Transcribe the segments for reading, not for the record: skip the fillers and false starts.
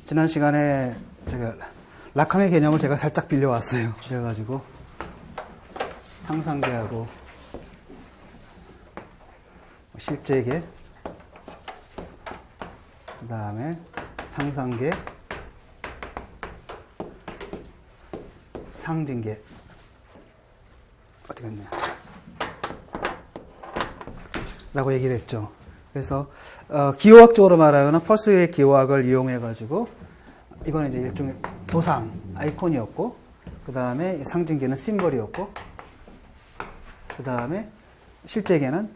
지난 시간에 제가 라캉의 개념을 제가 살짝 빌려왔어요. 그래가지고 상상계하고 실제계, 그 다음에 상상계, 상징계, 어떻게 했냐 라고 얘기를 했죠. 그래서 기호학적으로 말하면 펄스의 기호학을 이용해 가지고 이거는 이제 일종의 도상 아이콘이었고, 그 다음에 상징계는 심벌이었고, 그 다음에 실제계는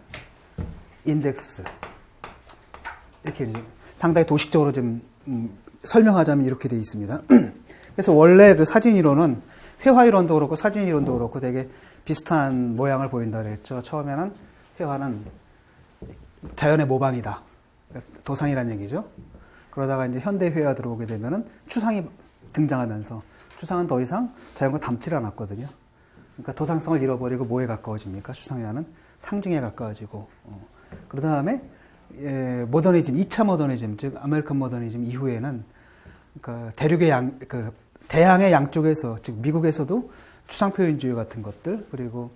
인덱스, 이렇게 이제 상당히 도식적으로 좀 설명하자면 이렇게 되어 있습니다. 그래서 원래 그 사진 이론은 회화 이론도 그렇고 사진 이론도 그렇고 되게 비슷한 모양을 보인다 그랬죠. 처음에는 회화는 자연의 모방이다, 도상이란 얘기죠. 그러다가 이제 현대 회화 들어오게 되면은 추상이 등장하면서 추상은 더 이상 자연과 닮질 않았거든요. 그러니까 도상성을 잃어버리고 뭐에 가까워집니까? 추상회화는 상징에 가까워지고. 그 다음에 모더니즘, 2차 모더니즘, 즉 아메리칸 모더니즘 이후에는 그러니까 대륙의 대양의 양쪽에서, 즉 미국에서도 추상 표현주의 같은 것들, 그리고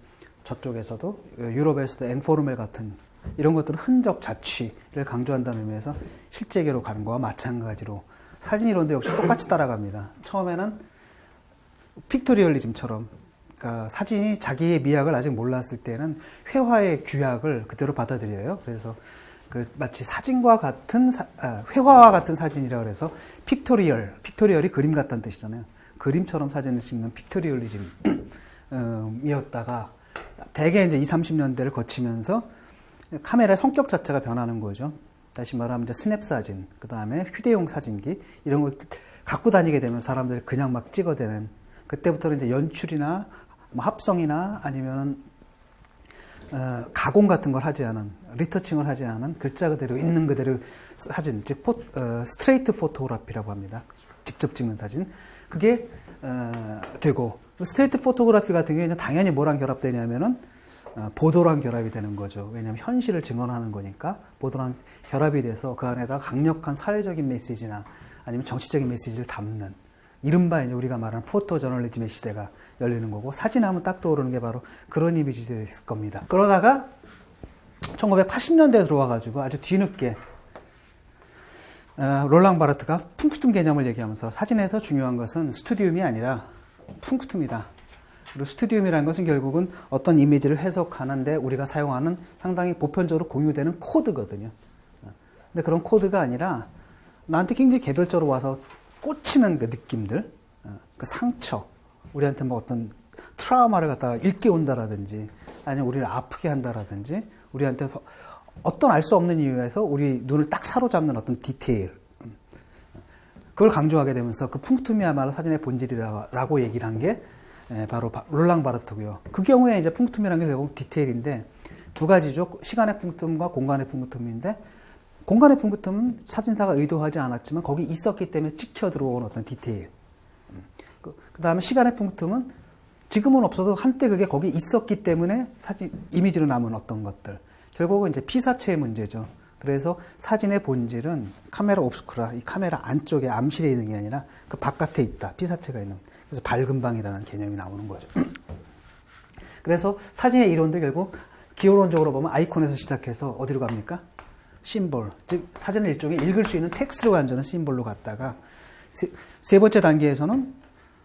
저쪽에서도 유럽에서도 엔포르멜 같은 이런 것들은 흔적 자취를 강조한다는 의미에서 실제계로 가는 거와 마찬가지로 사진 이론도 역시 똑같이 따라갑니다. 처음에는 픽토리얼리즘처럼, 그러니까 사진이 자기의 미학을 아직 몰랐을 때는 회화의 규약을 그대로 받아들여요. 그래서 마치 사진과 같은 회화와 같은 사진이라 그래서 픽토리얼이 그림 같다는 뜻이잖아요. 그림처럼 사진을 찍는 픽토리얼리즘이었다가 대개 이제 20, 30년대를 거치면서 카메라의 성격 자체가 변하는 거죠. 다시 말하면 이제 스냅 사진, 그 다음에 휴대용 사진기, 이런 걸 갖고 다니게 되면 사람들이 그냥 막 찍어대는, 그때부터는 이제 연출이나 뭐 합성이나 아니면 가공 같은 걸 하지 않은, 리터칭을 하지 않은 글자 그대로 있는 그대로 사진, 즉 스트레이트 포토그래피라고 합니다. 직접 찍는 사진. 그게 되고, 스트레이트 포토그래피 같은 경우에는 당연히 뭐랑 결합되냐면은 보도랑 결합이 되는 거죠. 왜냐하면 현실을 증언하는 거니까 보도랑 결합이 돼서 그 안에다 강력한 사회적인 메시지나 아니면 정치적인 메시지를 담는, 이른바 이제 우리가 말하는 포토 저널리즘의 시대가 열리는 거고, 사진하면 딱 떠오르는 게 바로 그런 이미지들이 있을 겁니다. 그러다가 1980년대에 들어와가지고 아주 뒤늦게 롤랑 바르트가 풍크툼 개념을 얘기하면서 사진에서 중요한 것은 스튜디움이 아니라 풍크툼이다. 그리고 스튜디움이라는 것은 결국은 어떤 이미지를 해석하는데 우리가 사용하는 상당히 보편적으로 공유되는 코드거든요. 근데 그런 코드가 아니라 나한테 굉장히 개별적으로 와서 꽂히는 그 느낌들, 그 상처, 우리한테 뭐 어떤 트라우마를 갖다가 일깨운다라든지, 아니면 우리를 아프게 한다라든지, 우리한테 어떤 알 수 없는 이유에서 우리 눈을 딱 사로잡는 어떤 디테일, 그걸 강조하게 되면서 그 풍투미야말로 사진의 본질이라고 얘기를 한 게 바로 롤랑 바르트고요. 그 경우에 이제 풍투미라는 게 결국 디테일인데 두 가지죠. 시간의 풍tum과 공간의 풍tum인데, 공간의 풍tum은 사진사가 의도하지 않았지만 거기 있었기 때문에 찍혀 들어온 어떤 디테일. 그 다음에 시간의 풍tum은 지금은 없어도 한때 그게 거기 있었기 때문에 이미지로 남은 어떤 것들. 결국은 이제 피사체의 문제죠. 그래서 사진의 본질은 카메라 옵스쿠라, 이 카메라 안쪽에 암실에 있는 게 아니라 그 바깥에 있다. 피사체가 있는. 그래서 밝은 방이라는 개념이 나오는 거죠. 그래서 사진의 이론도 결국 기호론적으로 보면 아이콘에서 시작해서 어디로 갑니까? 심볼. 즉 사진을 일종의 읽을 수 있는 텍스트로 간주는 심볼로 갔다가 세 번째 단계에서는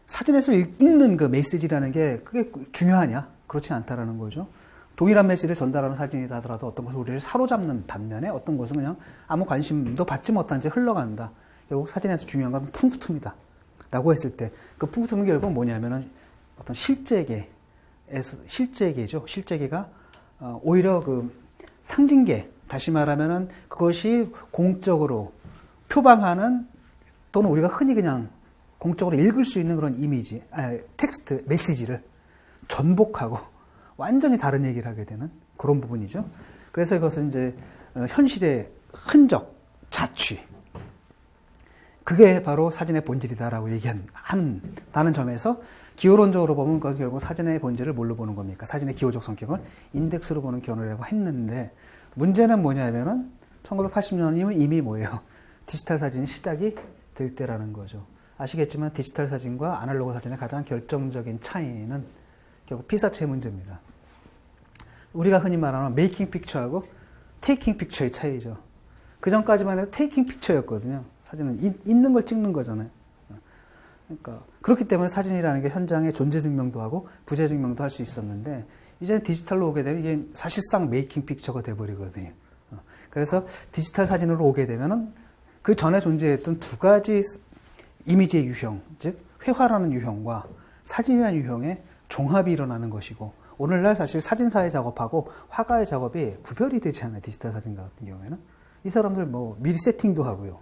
사진에서 읽는 그 메시지라는 게 그게 중요하냐? 그렇지 않다라는 거죠. 동일한 메시지를 전달하는 사진이다 하더라도 어떤 것은 우리를 사로잡는 반면에 어떤 것은 그냥 아무 관심도 받지 못한 채 흘러간다. 결국 사진에서 중요한 건 풍투tum이다 라고 했을 때 그 풍투tum은 결국 뭐냐면은 어떤 실제계죠. 실제계가 오히려 그 상징계, 다시 말하면은 그것이 공적으로 표방하는, 또는 우리가 흔히 그냥 공적으로 읽을 수 있는 그런 이미지, 텍스트, 메시지를 전복하고 완전히 다른 얘기를 하게 되는 그런 부분이죠. 그래서 이것은 이제 현실의 흔적, 자취, 그게 바로 사진의 본질이다라고 얘기한다는 점에서 기호론적으로 보면 그건 결국 사진의 본질을 뭘로 보는 겁니까? 사진의 기호적 성격을 인덱스로 보는 견해라고 했는데, 문제는 뭐냐면은 1980년이면 이미 뭐예요? 디지털 사진이 시작이 될 때라는 거죠. 아시겠지만 디지털 사진과 아날로그 사진의 가장 결정적인 차이는 결국 피사체 문제입니다. 우리가 흔히 말하는 메이킹 픽처하고 테이킹 픽처의 차이죠. 그 전까지만 해도 테이킹 픽처였거든요. 사진은 있는 걸 찍는 거잖아요. 그러니까 그렇기 때문에 사진이라는 게 현장의 존재 증명도 하고 부재 증명도 할 수 있었는데 이제 디지털로 오게 되면 이게 사실상 메이킹 픽처가 돼버리거든요. 그래서 디지털 사진으로 오게 되면은 그 전에 존재했던 두 가지 이미지의 유형, 즉 회화라는 유형과 사진이라는 유형의 종합이 일어나는 것이고, 오늘날 사실 사진사의 작업하고 화가의 작업이 구별이 되지 않아요. 디지털 사진 같은 경우에는 이 사람들 뭐 미리 세팅도 하고요,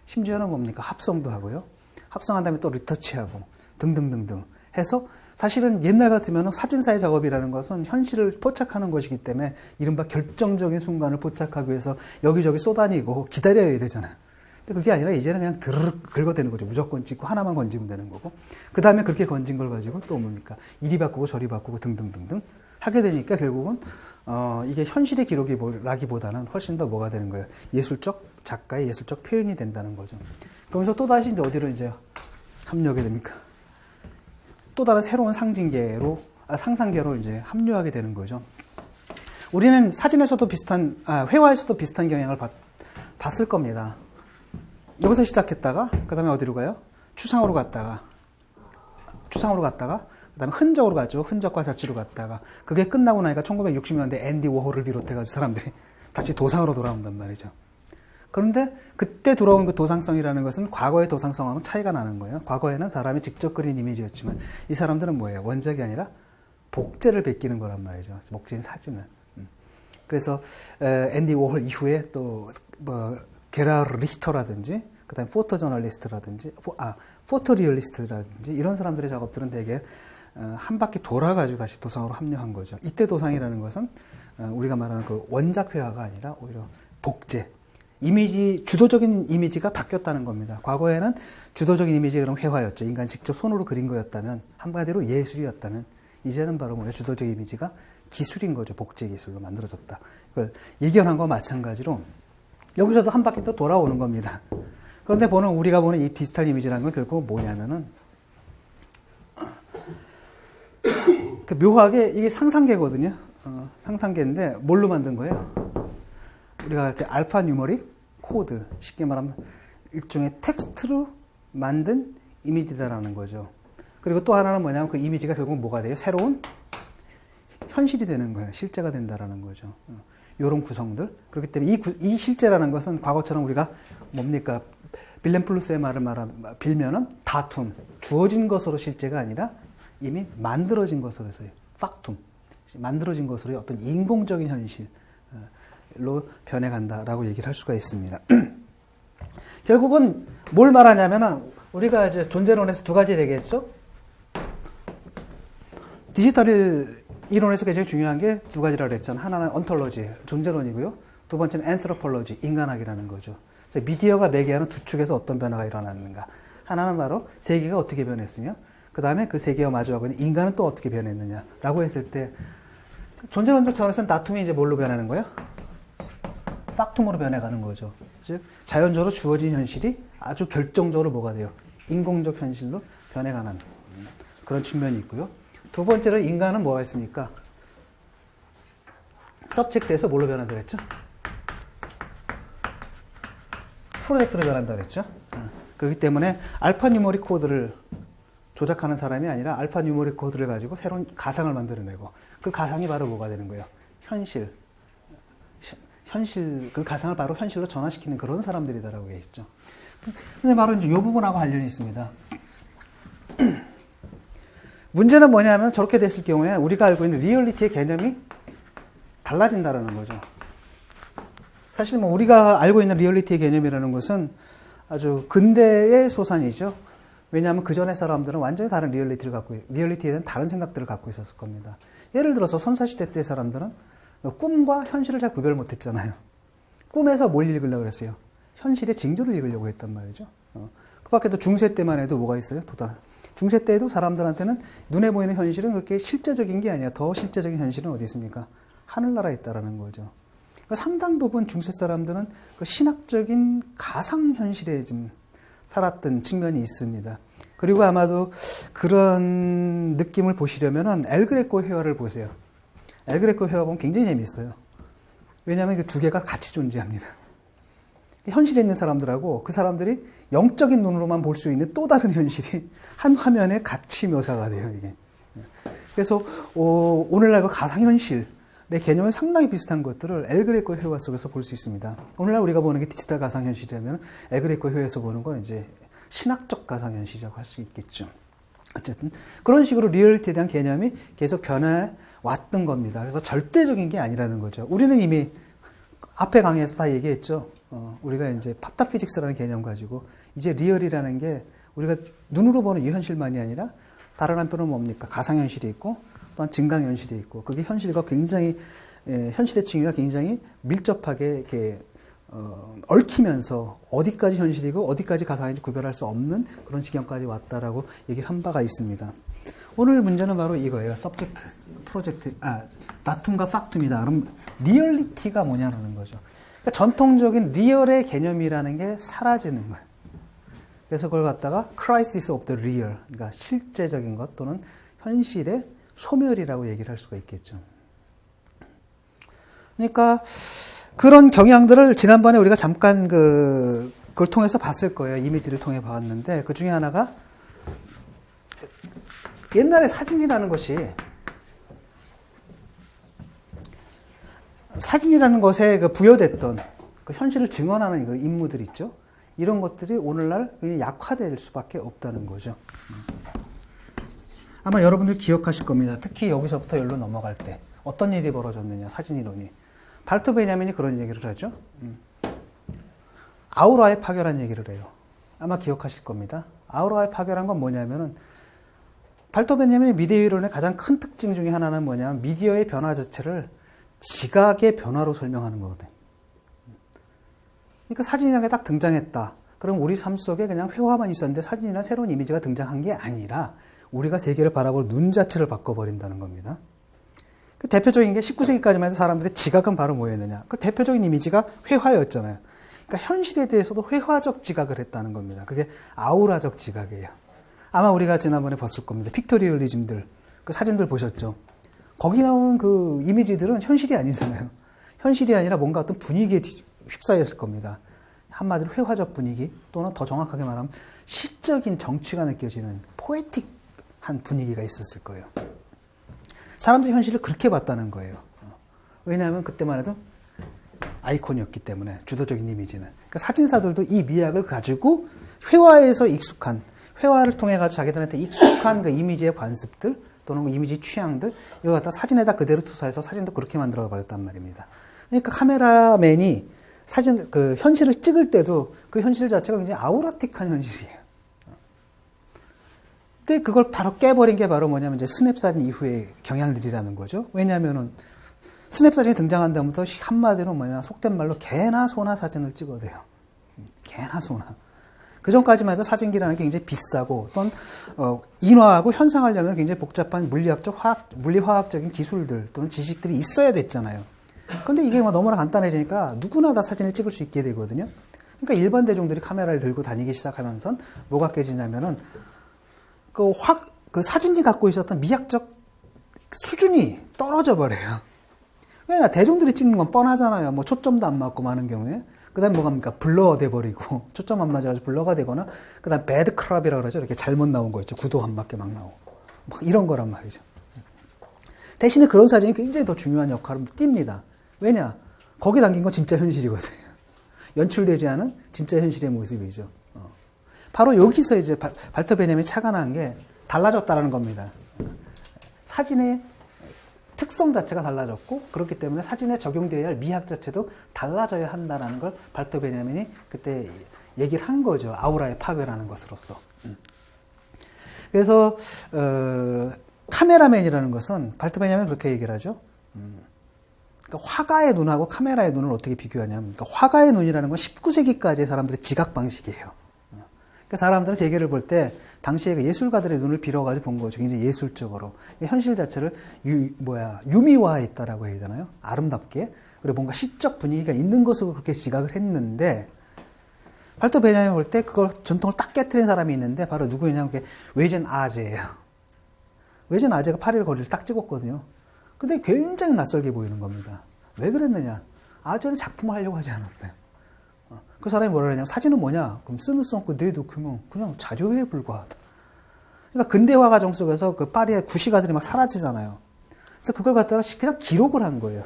심지어는 뭡니까 합성도 하고요, 합성한 다음에 또 리터치하고 등등등등 해서, 사실은 옛날 같으면 사진사의 작업이라는 것은 현실을 포착하는 것이기 때문에 이른바 결정적인 순간을 포착하기 위해서 여기저기 쏘다니고 기다려야 되잖아요. 근데 그게 아니라 이제는 그냥 드르륵 긁어대는 거죠. 무조건 찍고 하나만 건지면 되는 거고, 그 다음에 그렇게 건진 걸 가지고 또 뭡니까 이리 바꾸고 저리 바꾸고 등등등등 하게 되니까 결국은 이게 현실의 기록이라기보다는 훨씬 더 뭐가 되는 거예요. 예술적 작가의 예술적 표현이 된다는 거죠. 그러면서 또 다시 이제 어디로 이제 합류하게 됩니까? 또 다른 새로운 상상계로 이제 합류하게 되는 거죠. 우리는 사진에서도 회화에서도 비슷한 경향을 봤을 겁니다. 여기서 시작했다가 그 다음에 어디로 가요? 추상으로 갔다가 그 다음에 흔적으로 갔죠. 흔적과 자취로 갔다가 그게 끝나고 나니까 1960년대 앤디 워홀을 비롯해가지고 사람들이 다시 도상으로 돌아온단 말이죠. 그런데 그때 돌아온 그 도상성이라는 것은 과거의 도상성하고는 차이가 나는 거예요. 과거에는 사람이 직접 그린 이미지였지만 이 사람들은 뭐예요? 원작이 아니라 복제를 베끼는 거란 말이죠. 복제인 사진을. 그래서 앤디 워홀 이후에 또 뭐 게라르 리히터라든지 그다음에 포토저널리스트라든지 포토리얼리스트라든지 이런 사람들의 작업들은 대개 한 바퀴 돌아가지고 다시 도상으로 합류한 거죠. 이때 도상이라는 것은 우리가 말하는 그 원작 회화가 아니라 오히려 복제, 주도적인 이미지가 바뀌었다는 겁니다. 과거에는 주도적인 이미지가 그럼 회화였죠. 인간 직접 손으로 그린 거였다면, 한마디로 예술이었다면, 이제는 바로 뭐예요? 주도적 이미지가 기술인 거죠. 복제 기술로 만들어졌다. 이걸 예견한 거와 마찬가지로 여기서도 한 바퀴 또 돌아오는 겁니다. 그런데 우리가 보는 이 디지털 이미지라는 건 결국 뭐냐면은 묘하게 이게 상상계거든요. 상상계인데 뭘로 만든 거예요? 우리가 알파 뉴머릭 코드, 쉽게 말하면 일종의 텍스트로 만든 이미지다라는 거죠. 그리고 또 하나는 뭐냐면 그 이미지가 결국 뭐가 돼요? 새로운 현실이 되는 거예요. 실제가 된다라는 거죠. 이런 구성들. 그렇기 때문에 이 실제라는 것은 과거처럼 우리가 뭡니까? 빌렌 플루스의 말을 빌면은 다툼, 주어진 것으로 실제가 아니라 이미 만들어진 것으로서의 팍툼, 만들어진 것으로의 어떤 인공적인 현실로 변해간다라고 얘기를 할 수가 있습니다. 결국은 뭘 말하냐면은 우리가 이제 존재론에서 두 가지 되겠죠? 디지털 이론에서 가장 중요한 게 두 가지라고 그랬잖아요. 하나는 언톨로지, 존재론이고요. 두 번째는 앤트로폴로지, 인간학이라는 거죠. 미디어가 매개하는 두 축에서 어떤 변화가 일어났는가. 하나는 바로 세계가 어떻게 변했으며, 그 다음에 그 세계와 마주하고 있는 인간은 또 어떻게 변했느냐라고 했을 때, 존재론적 차원에서는 다툼이 이제 뭘로 변하는 거예요? 팍툼으로 변해가는 거죠. 즉, 자연적으로 주어진 현실이 아주 결정적으로 뭐가 돼요? 인공적 현실로 변해가는 그런 측면이 있고요. 두 번째로 인간은 뭐가 있습니까? 서브젝트에서 뭘로 변한다고 했죠? 프로젝트로 변한다고 했죠? 그렇기 때문에 알파 뉴머릭 코드를 조작하는 사람이 아니라 알파 뉴머릭 코드를 가지고 새로운 가상을 만들어내고, 그 가상이 바로 뭐가 되는 거예요? 현실, 그 가상을 바로 현실로 전환시키는 그런 사람들이다라고 얘기했죠. 근데 바로 이제 이 부분하고 관련이 있습니다. 문제는 뭐냐면 저렇게 됐을 경우에 우리가 알고 있는 리얼리티의 개념이 달라진다는 거죠. 사실 뭐 우리가 알고 있는 리얼리티의 개념이라는 것은 아주 근대의 소산이죠. 왜냐하면 그 전에 사람들은 완전히 다른 리얼리티에 대한 다른 생각들을 갖고 있었을 겁니다. 예를 들어서 선사시대 때 사람들은 꿈과 현실을 잘 구별 못했잖아요. 꿈에서 뭘 읽으려고 그랬어요? 현실의 징조를 읽으려고 했단 말이죠. 그 밖에도 중세 때만 해도 뭐가 있어요? 중세 때에도 사람들한테는 눈에 보이는 현실은 그렇게 실제적인 게 아니야. 더 실제적인 현실은 어디 있습니까? 하늘나라에 있다라는 거죠. 그러니까 상당 부분 중세 사람들은 그 신학적인 가상 현실에 좀 살았던 측면이 있습니다. 그리고 아마도 그런 느낌을 보시려면은 엘그레코 회화를 보세요. 엘그레코 회화 보면 굉장히 재미있어요. 왜냐하면 그 두 개가 같이 존재합니다. 현실에 있는 사람들하고 그 사람들이 영적인 눈으로만 볼 수 있는 또 다른 현실이 한 화면에 같이 묘사가 돼요, 이게. 그래서 오늘날 그 가상현실의 개념이 상당히 비슷한 것들을 엘그레코 회화 속에서 볼 수 있습니다. 오늘날 우리가 보는 게 디지털 가상현실이라면 엘그레코 회화에서 보는 건 이제 신학적 가상현실이라고 할 수 있겠죠. 어쨌든 그런 식으로 리얼리티에 대한 개념이 계속 변해 왔던 겁니다. 그래서 절대적인 게 아니라는 거죠. 우리는 이미 앞에 강의에서 다 얘기했죠. 우리가 이제 파타피직스라는 개념 가지고 이제 리얼이라는 게 우리가 눈으로 보는 이 현실만이 아니라 다른 한편은 뭡니까? 가상현실이 있고 또한 증강현실이 있고 그게 현실과 굉장히 현실의 층위와 굉장히 밀접하게 이렇게 얽히면서 어디까지 현실이고 어디까지 가상인지 구별할 수 없는 그런 지경까지 왔다라고 얘기를 한 바가 있습니다. 오늘 문제는 바로 이거예요. 서브젝트, 프로젝트, 다툼과 팍툼이다. 그럼 리얼리티가 뭐냐는 거죠. 그러니까 전통적인 리얼의 개념이라는 게 사라지는 거예요. 그래서 그걸 갖다가 crisis of the real, 그러니까 실제적인 것 또는 현실의 소멸이라고 얘기를 할 수가 있겠죠. 그러니까 그런 경향들을 지난번에 우리가 잠깐 그걸 통해서 봤을 거예요. 이미지를 통해 봤는데 그 중에 하나가 옛날에 사진이라는 것에 그 부여됐던 그 현실을 증언하는 그 인물들 있죠. 이런 것들이 오늘날 약화될 수밖에 없다는 거죠. 아마 여러분들 기억하실 겁니다. 특히 여기서부터 여기로 넘어갈 때 어떤 일이 벌어졌느냐, 사진 이론이. 발터 베냐민이 그런 얘기를 하죠. 아우라의 파괴라는 얘기를 해요. 아마 기억하실 겁니다. 아우라의 파괴란 건 뭐냐면은 발터 베냐민의 미디어 이론의 가장 큰 특징 중에 하나는 뭐냐면 미디어의 변화 자체를 지각의 변화로 설명하는 거거든요. 그러니까 사진이라는 게 딱 등장했다. 그럼 우리 삶 속에 그냥 회화만 있었는데 사진이나 새로운 이미지가 등장한 게 아니라 우리가 세계를 바라볼 눈 자체를 바꿔버린다는 겁니다. 그 대표적인 게 19세기까지만 해도 사람들의 지각은 바로 뭐였느냐. 그 대표적인 이미지가 회화였잖아요. 그러니까 현실에 대해서도 회화적 지각을 했다는 겁니다. 그게 아우라적 지각이에요. 아마 우리가 지난번에 봤을 겁니다. 픽토리얼리즘들, 그 사진들 보셨죠? 거기 나오는 그 이미지들은 현실이 아니잖아요. 현실이 아니라 뭔가 어떤 분위기에 휩싸였을 겁니다. 한마디로 회화적 분위기 또는 더 정확하게 말하면 시적인 정취가 느껴지는 포에틱한 분위기가 있었을 거예요. 사람들이 현실을 그렇게 봤다는 거예요. 왜냐하면 그때만 해도 아이콘이었기 때문에 주도적인 이미지는. 그러니까 사진사들도 이 미학을 가지고 회화에서 익숙한, 회화를 통해 가지고 자기들한테 익숙한 그 이미지의 관습들 또는 그 이미지 취향들 이걸 갖다 사진에다 그대로 투사해서 사진도 그렇게 만들어 버렸단 말입니다. 그러니까 카메라맨이 사진 그 현실을 찍을 때도 그 현실 자체가 굉장히 아우라틱한 현실이에요. 근데 그걸 바로 깨버린 게 바로 뭐냐면 이제 스냅사진 이후의 경향들이라는 거죠. 왜냐하면은 스냅사진이 등장한 다음부터 한마디로 뭐냐 속된 말로 개나 소나 사진을 찍어대요. 개나 소나. 그 전까지만 해도 사진기라는 게 굉장히 비싸고 또는 인화하고 현상하려면 굉장히 복잡한 물리화학적인 기술들 또는 지식들이 있어야 됐잖아요. 근데 이게 뭐 너무나 간단해지니까 누구나 다 사진을 찍을 수 있게 되거든요. 그러니까 일반 대중들이 카메라를 들고 다니기 시작하면서 뭐가 깨지냐면은 그 사진이 갖고 있었던 미학적 수준이 떨어져 버려요. 왜냐 대중들이 찍는 건 뻔하잖아요. 뭐 초점도 안 맞고 많은 경우에. 그 다음에 뭐가 합니까? 블러가 돼버리고 초점 안 맞아가지고 블러가 되거나 그 다음 배드 크랍이라고 그러죠. 이렇게 잘못 나온 거 있죠. 구도 안 맞게 막 나오고 막 이런 거란 말이죠. 대신에 그런 사진이 굉장히 더 중요한 역할을 띱니다. 왜냐? 거기 담긴 건 진짜 현실이거든요. 연출되지 않은 진짜 현실의 모습이죠. 바로 여기서 이제 발터 베냐민이 착안한 게 달라졌다는 겁니다. 사진의 특성 자체가 달라졌고 그렇기 때문에 사진에 적용되어야 할 미학 자체도 달라져야 한다는 걸 발터 베냐민이 그때 얘기를 한 거죠. 아우라의 파괴라는 것으로서. 그래서 카메라맨이라는 것은 발터 베냐민이 그렇게 얘기를 하죠. 그러니까 화가의 눈하고 카메라의 눈을 어떻게 비교하냐면 그러니까 화가의 눈이라는 건 19세기까지의 사람들의 지각 방식이에요. 그러니까 사람들은 세계를 볼 때 당시에 그 예술가들의 눈을 빌어가지고 본 거죠. 굉장히 예술적으로. 현실 자체를 유미화했다라고 해야 되나요? 아름답게. 그리고 뭔가 시적 분위기가 있는 것으로 그렇게 지각을 했는데 발터 베냐민 볼 때 그걸 전통을 딱 깨트린 사람이 있는데 바로 누구냐면 그게 외젠 아제예요. 외젠 아제가 파리를 거리를 딱 찍었거든요. 근데 굉장히 낯설게 보이는 겁니다. 왜 그랬느냐? 아제는 작품을 하려고 하지 않았어요. 그 사람이 뭐라 그러냐면 사진은 뭐냐? 그럼 쓰는 수 없고 내 도큐면 그냥 자료에 불과하다. 그러니까 근대화 과정 속에서 그 파리의 구시가들이 막 사라지잖아요. 그래서 그걸 갖다가 그냥 기록을 한 거예요.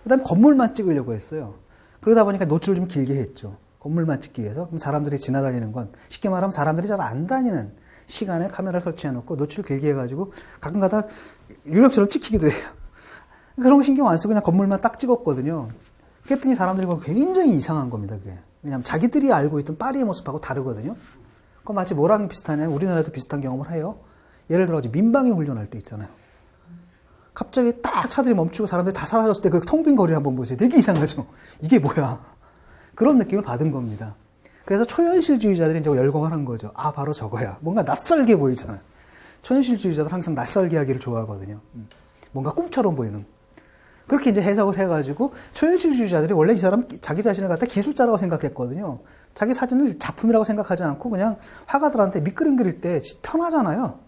그 다음에 건물만 찍으려고 했어요. 그러다 보니까 노출을 좀 길게 했죠. 건물만 찍기 위해서. 그럼 사람들이 지나다니는 건 쉽게 말하면 사람들이 잘 안 다니는 시간에 카메라를 설치해놓고 노출을 길게 해가지고 가끔가다 율력처럼 찍히기도 해요. 그런 거 신경 안 쓰고 그냥 건물만 딱 찍었거든요. 그랬더니 사람들이 보면 굉장히 이상한 겁니다. 그게. 왜냐하면 자기들이 알고 있던 파리의 모습하고 다르거든요. 그건 마치 뭐랑 비슷하냐면 우리나라도 비슷한 경험을 해요. 예를 들어 민방위 훈련할 때 있잖아요. 갑자기 딱 차들이 멈추고 사람들이 다 사라졌을 때 그 텅 빈 거리를 한번 보세요. 되게 이상하죠? 이게 뭐야? 그런 느낌을 받은 겁니다. 그래서 초현실주의자들이 이제 열광을 한 거죠. 아, 바로 저거야. 뭔가 낯설게 보이잖아요. 초현실주의자들 항상 낯설게 하기를 좋아하거든요. 뭔가 꿈처럼 보이는. 그렇게 이제 해석을 해가지고 초현실주의자들이 원래 이 사람 자기 자신을 갖다 기술자라고 생각했거든요. 자기 사진을 작품이라고 생각하지 않고 그냥 화가들한테 밑그림 그릴 때 편하잖아요.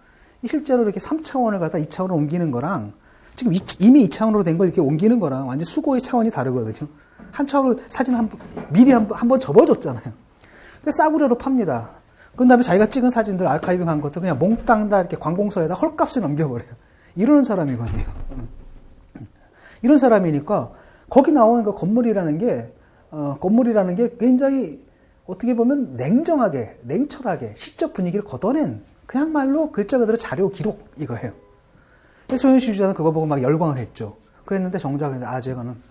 실제로 이렇게 3차원을 갖다 2차원으로 옮기는 거랑 지금 이미 2차원으로 된 걸 이렇게 옮기는 거랑 완전 수고의 차원이 다르거든요. 한 차원을 사진 미리 한 번 접어줬잖아요. 싸구려로 팝니다. 그 다음에 자기가 찍은 사진들 아카이빙 한 것도 그냥 몽땅 다 이렇게 관공서에다 헐값에 넘겨버려요. 이러는 사람이거든요. 이런 사람이니까 거기 나오는 그 건물이라는 게 굉장히 어떻게 보면 냉정하게, 냉철하게 시적 분위기를 걷어낸 그냥말로 글자 그대로 자료 기록 이거예요. 그래서 초현실주의자는 그거 보고 막 열광을 했죠. 그랬는데 정작 아제는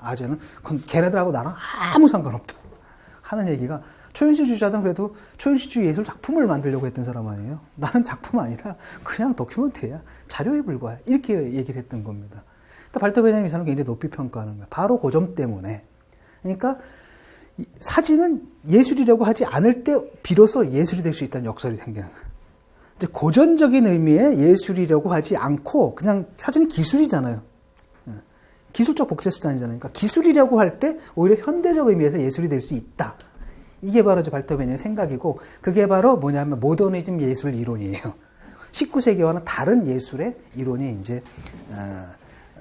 그건 걔네들하고 나랑 아무 상관없다 하는 얘기가 초현실주의자들은 그래도 초현실주의 예술 작품을 만들려고 했던 사람 아니에요. 나는 작품 아니라 그냥 도큐멘터리야. 자료에 불과해. 이렇게 얘기를 했던 겁니다. 발터 베냐민 이 사람은 굉장히 높이 평가하는 거예요. 바로 그 점 때문에. 그러니까 사진은 예술이라고 하지 않을 때 비로소 예술이 될 수 있다는 역설이 생기는 거예요. 이제 고전적인 의미의 예술이라고 하지 않고 그냥 사진은 기술이잖아요. 기술적 복제수단이잖아요. 그러니까 기술이라고 할 때 오히려 현대적 의미에서 예술이 될 수 있다. 이게 바로 이제 발터 베냐민의 생각이고 그게 바로 뭐냐면 모더니즘 예술 이론이에요. 19세기와는 다른 예술의 이론이 이제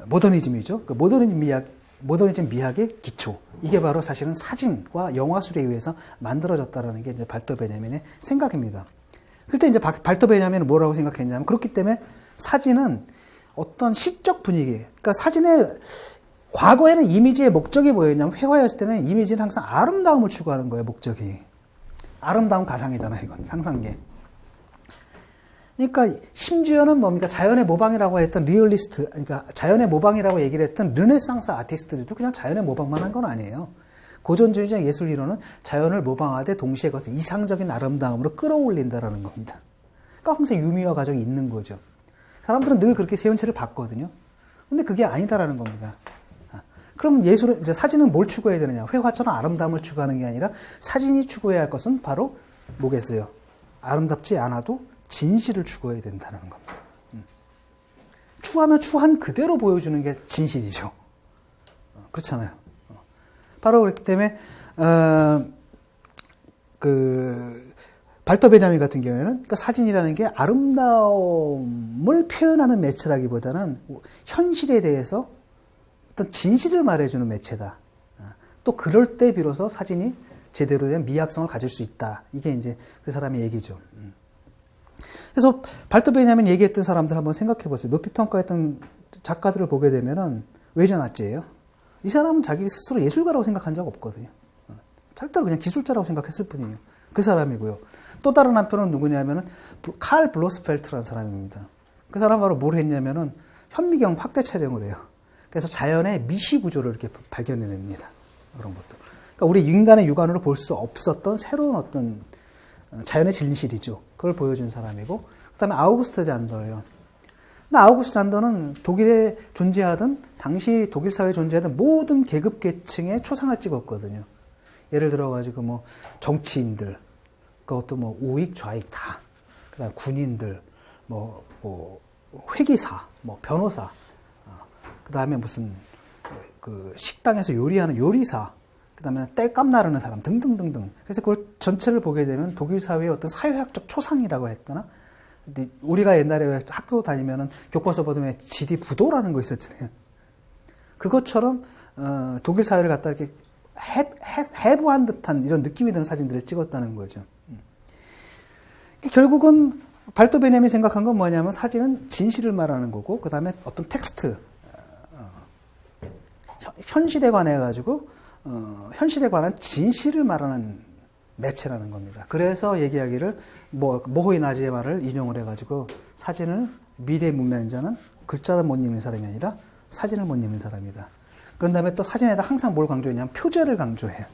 모더니즘이죠. 그 모더니즘 미학의 기초. 이게 바로 사실은 사진과 영화술에 의해서 만들어졌다라는 게 이제 발터 베냐민의 생각입니다. 그때 이제 발터 베냐민은 뭐라고 생각했냐면 그렇기 때문에 사진은 어떤 시적 분위기, 그러니까 사진의 과거에는 이미지의 목적이 뭐였냐면 회화였을 때는 이미지는 항상 아름다움을 추구하는 거예요. 목적이. 아름다운 가상이잖아요. 이건 상상계. 그러니까 심지어는 뭡니까 자연의 모방이라고 했던 리얼리스트, 그러니까 자연의 모방이라고 얘기를 했던 르네상스 아티스트들도 그냥 자연의 모방만 한 건 아니에요. 고전주의적 예술 이론은 자연을 모방하되 동시에 그것을 이상적인 아름다움으로 끌어올린다라는 겁니다. 그러니까 항상 유미화 과정이 있는 거죠. 사람들은 늘 그렇게 세운체를 봤거든요. 근데 그게 아니다라는 겁니다. 그럼 예술은, 이제 사진은 뭘 추구해야 되느냐? 회화처럼 아름다움을 추구하는 게 아니라 사진이 추구해야 할 것은 바로 뭐겠어요? 아름답지 않아도 진실을 추구해야 된다는 겁니다. 추구하면 추한 그대로 보여주는 게 진실이죠. 그렇잖아요. 바로 그렇기 때문에 발터 베냐민 같은 경우에는 그러니까 사진이라는 게 아름다움을 표현하는 매체라기보다는 현실에 대해서 어떤 진실을 말해주는 매체다. 또 그럴 때 비로소 사진이 제대로 된 미학성을 가질 수 있다. 이게 이제 그 사람의 얘기죠. 그래서 발터 베냐민 얘기했던 사람들 한번 생각해 보세요. 높이 평가했던 작가들을 보게 되면은 외전 아제예요. 이 사람은 자기 스스로 예술가라고 생각한 적 없거든요. 절대로 그냥 기술자라고 생각했을 뿐이에요. 그 사람이고요. 또 다른 한편은 누구냐면은 칼 블로스펠트라는 사람입니다. 그 사람 바로 뭘 했냐면은 현미경 확대 촬영을 해요. 그래서 자연의 미시 구조를 이렇게 발견해냅니다. 그런 것도. 그러니까 우리 인간의 육안으로 볼 수 없었던 새로운 어떤 자연의 진실이죠. 그걸 보여준 사람이고, 그 다음에 아우구스트 잔더예요. 근데 아우구스트 잔더는 독일에 존재하던, 당시 독일 사회에 존재하던 모든 계급 계층의 초상을 찍었거든요. 예를 들어가지고 뭐 정치인들, 그것도 뭐 우익, 좌익 다. 그 다음에 군인들, 뭐 회계사, 뭐 변호사, 그 다음에 무슨 그 식당에서 요리하는 요리사, 그 다음에 땔감 나르는 사람 등등등등. 그래서 그걸 전체를 보게 되면 독일 사회의 어떤 사회학적 초상이라고 했거나, 근데 우리가 옛날에 왜 학교 다니면은 교과서 보면 지리 부도라는 거 있었잖아요. 그것처럼 독일 사회를 갖다 이렇게 해부한 듯한 이런 느낌이 드는 사진들을 찍었다는 거죠. 결국은 발터 베냐민이 생각한 건 뭐냐면 사진은 진실을 말하는 거고, 그 다음에 어떤 텍스트, 현실에 관해 가지고 현실에 관한 진실을 말하는 매체라는 겁니다. 그래서 얘기하기를 모호이 나지의 말을 인용을 해가지고 사진을 미래 문명인 자는 글자를 못 읽는 사람이 아니라 사진을 못 읽는 사람이다. 그런 다음에 또 사진에다 항상 뭘 강조했냐면 표제를 강조해요.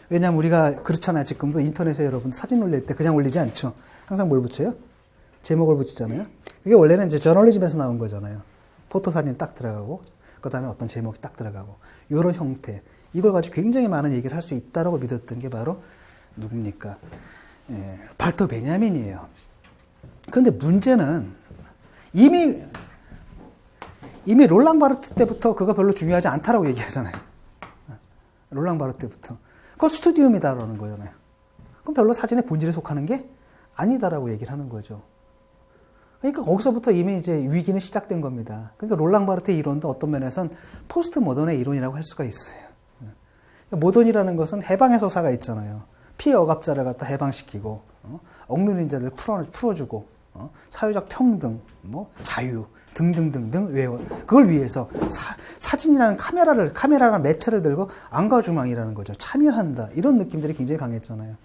왜냐하면 우리가 그렇잖아요. 지금도 인터넷에 여러분 사진 올릴 때 그냥 올리지 않죠. 항상 뭘 붙여요? 제목을 붙이잖아요. 그게 원래는 이제 저널리즘에서 나온 거잖아요. 포토 사진 딱 들어가고, 그 다음에 어떤 제목이 딱 들어가고, 이런 형태. 이걸 가지고 굉장히 많은 얘기를 할 수 있다라고 믿었던 게 바로 누굽니까? 발터 베냐민이에요. 그런데 문제는 이미 롤랑 바르트 때부터 그거 별로 중요하지 않다라고 얘기하잖아요. 롤랑 바르트 때부터. 그건 스튜디움이다라는 거잖아요. 그럼 별로 사진의 본질에 속하는 게 아니다라고 얘기를 하는 거죠. 그러니까 거기서부터 이미 이제 위기는 시작된 겁니다. 그러니까 롤랑 바르트의 이론도 어떤 면에선 포스트 모던의 이론이라고 할 수가 있어요. 모던이라는 것은 해방의 서사가 있잖아요. 피해 억압자를 갖다 해방시키고, 억누린 자를 풀어주고, 사회적 평등, 자유 등등등등 외워. 그걸 위해서 사진이라는 카메라라는 매체를 들고 안과주망이라는 거죠. 참여한다. 이런 느낌들이 굉장히 강했잖아요.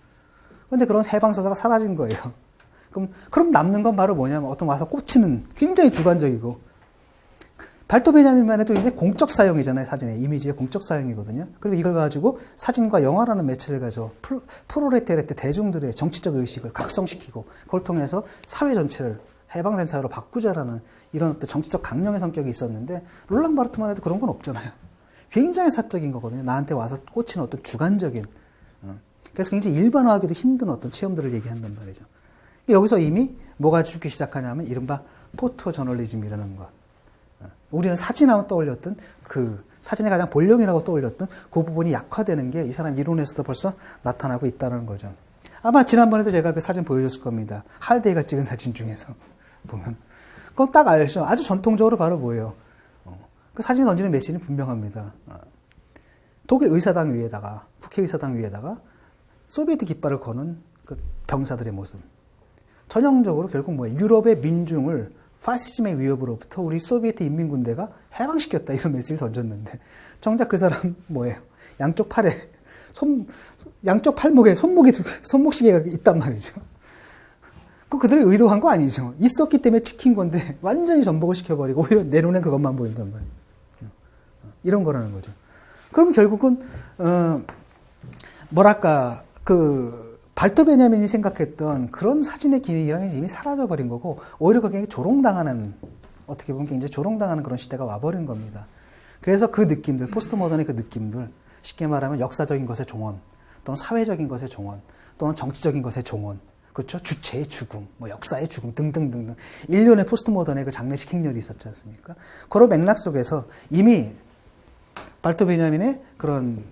그런데 그런 해방 서사가 사라진 거예요. 그럼 남는 건 바로 뭐냐면 어떤 와서 꽂히는 굉장히 주관적이고, 발터 베냐민만 해도 이제 공적 사용이잖아요. 사진의 이미지의 공적 사용이거든요. 그리고 이걸 가지고 사진과 영화라는 매체를 가지고 프로레타리아트 대중들의 정치적 의식을 각성시키고, 그걸 통해서 사회 전체를 해방된 사회로 바꾸자라는 이런 어떤 정치적 강령의 성격이 있었는데, 롤랑 바르트만 해도 그런 건 없잖아요. 굉장히 사적인 거거든요. 나한테 와서 꽂히는 어떤 주관적인. 그래서 굉장히 일반화하기도 힘든 어떤 체험들을 얘기한단 말이죠. 여기서 이미 뭐가 죽기 시작하냐면 이른바 포토 저널리즘이라는 것. 우리는 사진하면 떠올렸던 사진의 가장 본령이라고 떠올렸던 그 부분이 약화되는 게 이 사람 이론에서도 벌써 나타나고 있다는 거죠. 아마 지난번에도 제가 그 사진 보여줬을 겁니다. 할데이가 찍은 사진 중에서 보면. 그건 딱 알죠. 아주 전통적으로 바로 뭐예요. 그 사진이 던지는 메시지는 분명합니다. 독일 의사당 위에다가, 국회의사당 위에다가 소비에트 깃발을 거는 그 병사들의 모습. 전형적으로 결국 뭐예요? 유럽의 민중을 파시즘의 위협으로부터 우리 소비에트 인민군대가 해방시켰다 이런 메시지를 던졌는데, 정작 그 사람 뭐예요? 양쪽 팔에 양쪽 팔목에 손목시계가 있단 말이죠. 그들이 의도한 거 아니죠. 있었기 때문에 찍힌 건데 완전히 전복을 시켜버리고 오히려 내 눈에 그것만 보인단 말이에요. 이런 거라는 거죠. 그럼 결국은 발터 베냐민이 생각했던 그런 사진의 기능이랑 이미 사라져버린 거고, 오히려 그게 조롱당하는, 어떻게 보면 굉장히 조롱당하는 그런 시대가 와버린 겁니다. 그래서 그 느낌들, 포스트 모던의 그 느낌들, 쉽게 말하면 역사적인 것의 종언, 또는 사회적인 것의 종언, 또는 정치적인 것의 종언, 그렇죠? 주체의 죽음, 역사의 죽음 등등등등. 일련의 포스트 모던의 그 장례식 행렬이 있었지 않습니까? 그런 맥락 속에서 이미 발터 베냐민의 그런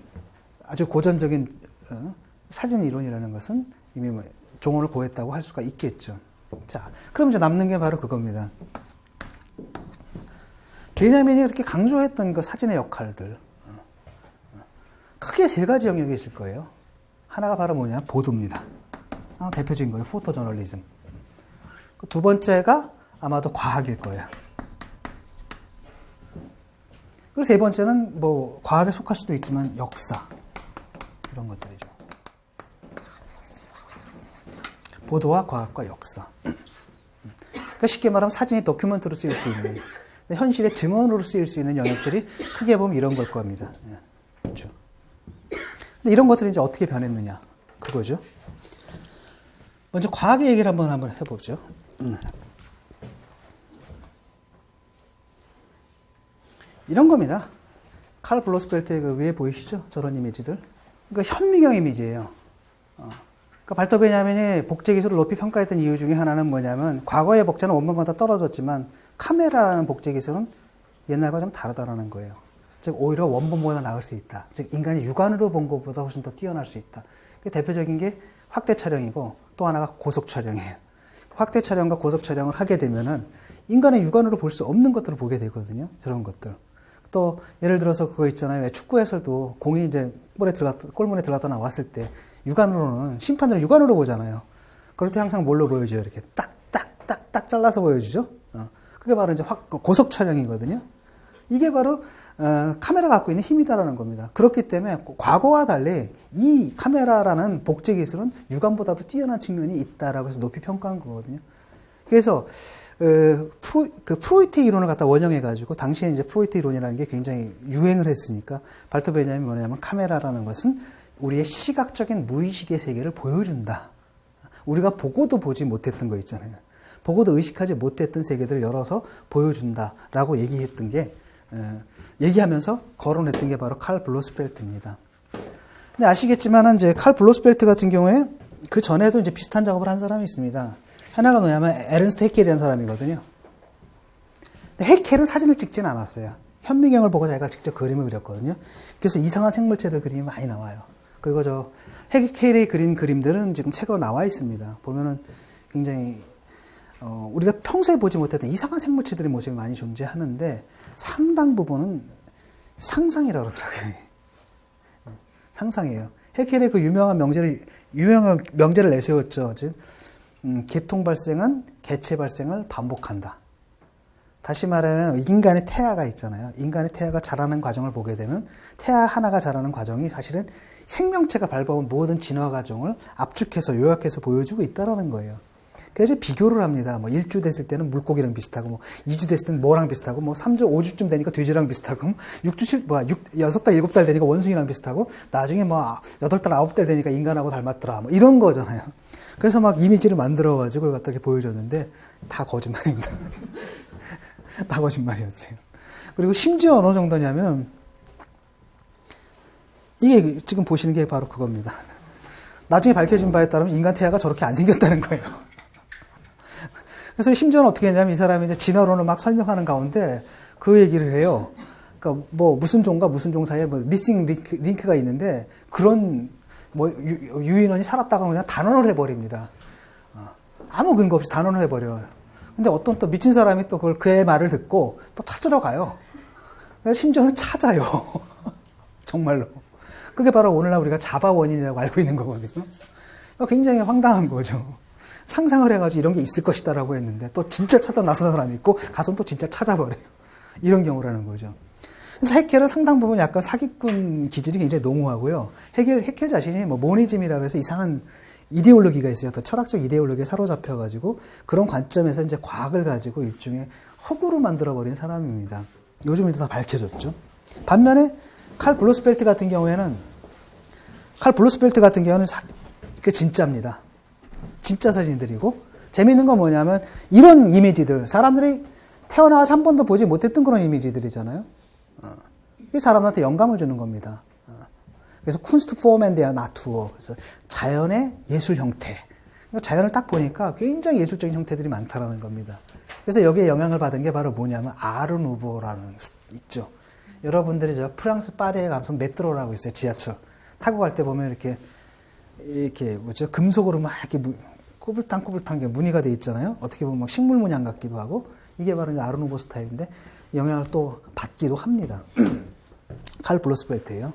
아주 고전적인 사진 이론이라는 것은 이미 종언을 고했다고 할 수가 있겠죠. 자, 그럼 이제 남는 게 바로 그겁니다. 베냐민이 그렇게 강조했던 그 사진의 역할들. 크게 세 가지 영역이 있을 거예요. 하나가 바로 뭐냐? 보도입니다. 대표적인 거예요. 포토 저널리즘. 두 번째가 아마도 과학일 거예요. 그리고 세 번째는 과학에 속할 수도 있지만 역사. 이런 것들이죠. 보도와 과학과 역사. 그러니까 쉽게 말하면 사진이 도큐멘터로 쓰일 수 있는, 현실의 증언으로 쓰일 수 있는 영역들이 크게 보면 이런 걸 겁니다. 그렇죠. 근데 이런 것들이 이제 어떻게 변했느냐, 그거죠. 먼저 과학의 얘기를 한번 해보죠. 이런 겁니다. 칼 블로스벨트의 그 위에 보이시죠? 저런 이미지들. 그러니까 현미경 이미지예요. 그러니까 발터 베냐민이 복제 기술을 높이 평가했던 이유 중에 하나는 뭐냐면, 과거의 복제는 원본보다 떨어졌지만 카메라라는 복제 기술은 옛날과 좀 다르다라는 거예요. 즉 오히려 원본보다 나을 수 있다. 즉 인간이 육안으로 본 것보다 훨씬 더 뛰어날 수 있다. 대표적인 게 확대 촬영이고 또 하나가 고속 촬영이에요. 확대 촬영과 고속 촬영을 하게 되면은 인간의 육안으로 볼 수 없는 것들을 보게 되거든요. 저런 것들. 또 예를 들어서 그거 있잖아요. 왜 축구 해설도 공이 이제 골문에 들어갔다 나왔을 때 육안으로는 심판들은 육안으로 보잖아요. 그럴 때 항상 뭘로 보여줘요? 이렇게 딱 잘라서 보여주죠. 그게 바로 이제 고속 촬영이거든요. 이게 바로 카메라가 갖고 있는 힘이다라는 겁니다. 그렇기 때문에 과거와 달리 이 카메라라는 복제 기술은 육안보다도 뛰어난 측면이 있다라고 해서 높이 평가한 거거든요. 그래서 프로이트 이론을 갖다 원형해가지고 당시에 이제 프로이트 이론이라는 게 굉장히 유행을 했으니까 발톱 배념이 뭐냐면 카메라라는 것은 우리의 시각적인 무의식의 세계를 보여준다. 우리가 보고도 보지 못했던 거 있잖아요. 보고도 의식하지 못했던 세계들을 열어서 보여준다라고 얘기했던 게 얘기하면서 거론했던 게 바로 칼 블로스펠트입니다. 근데 아시겠지만 이제 칼 블로스펠트 같은 경우에 그 전에도 이제 비슷한 작업을 한 사람이 있습니다. 하나가 뭐냐면 에른스트 해켈이라는 사람이거든요. 근데 해켈은 사진을 찍지는 않았어요. 현미경을 보고 자기가 직접 그림을 그렸거든요. 그래서 이상한 생물체들 그림이 많이 나와요. 그리고 저 해켈이 그린 그림들은 지금 책으로 나와 있습니다. 보면은 굉장히 우리가 평소에 보지 못했던 이상한 생물체들의 모습이 많이 존재하는데 상당 부분은 상상이라고 그러더라고요. 상상이에요. 해켈의 그 유명한 명제를 내세웠죠. 즉, 개통 발생은 개체 발생을 반복한다. 다시 말하면 인간의 태아가 있잖아요. 인간의 태아가 자라는 과정을 보게 되면 태아 하나가 자라는 과정이 사실은 생명체가 밟아온 모든 진화 과정을 압축해서 요약해서 보여주고 있다는 거예요. 그래서 비교를 합니다. 뭐 1주 됐을 때는 물고기랑 비슷하고, 뭐 2주 됐을 때는 뭐랑 비슷하고, 뭐 3주, 5주쯤 되니까 돼지랑 비슷하고, 6달, 7달 되니까 원숭이랑 비슷하고, 나중에 뭐 8달, 9달 되니까 인간하고 닮았더라. 뭐 이런 거잖아요. 그래서 막 이미지를 만들어가지고 그걸 갖다 이렇게 보여줬는데, 다 거짓말입니다. 다 거짓말이었어요. 그리고 심지어 어느 정도냐면, 이게 지금 보시는 게 바로 그겁니다. 나중에 밝혀진 바에 따르면 인간 태아가 저렇게 안 생겼다는 거예요. 그래서 심지어는 어떻게 했냐면 이 사람이 이제 진화론을 막 설명하는 가운데 그 얘기를 해요. 그러니까 뭐 무슨 종과 무슨 종 사이에 뭐 미싱 링크가 있는데 그런 뭐 유인원이 살았다고 그냥 단언을 해버립니다. 아무 근거 없이 단언을 해버려요. 근데 어떤 또 미친 사람이 또 그의 말을 듣고 또 찾으러 가요. 그래서 심지어는 찾아요. 정말로. 그게 바로 오늘날 우리가 자바 원인이라고 알고 있는 거거든요. 굉장히 황당한 거죠. 상상을 해가지고 이런 게 있을 것이다라고 했는데 또 진짜 찾아 나선 사람이 있고 가서 또 진짜 찾아버려요. 이런 경우라는 거죠. 그래서 해켈은 상당 부분 약간 사기꾼 기질이 굉장히 농후하고요. 해켈 자신이 뭐 모니즘이라고 해서 이상한 이데올로기가 있어요. 또 철학적 이데올로기에 사로잡혀가지고 그런 관점에서 이제 과학을 가지고 일종의 허구로 만들어버린 사람입니다. 요즘 다 밝혀졌죠. 반면에 칼 블로스펠트 같은 경우에는 그 진짜입니다. 진짜 사진들이고 재미있는 건 뭐냐면 이런 이미지들 사람들이 태어나서 한 번도 보지 못했던 그런 이미지들이잖아요. 이게 사람한테 영감을 주는 겁니다. 그래서 쿤스트 포먼 데어 나투어 그래서 자연의 예술 형태. 자연을 딱 보니까 굉장히 예술적인 형태들이 많다라는 겁니다. 그래서 여기에 영향을 받은 게 바로 뭐냐면 아르누보라는 있죠. 여러분들이 저 프랑스 파리에 가서 메트로라고 있어요. 지하철 타고 갈 때 보면 이렇게 뭐죠? 금속으로 막 이렇게 꾸불탕 게 무늬가 돼 있잖아요. 어떻게 보면 막 식물 문양 같기도 하고 이게 바로 이제 아르누보 스타일인데 영향을 또 받기도 합니다. 칼 블로스펠트예요.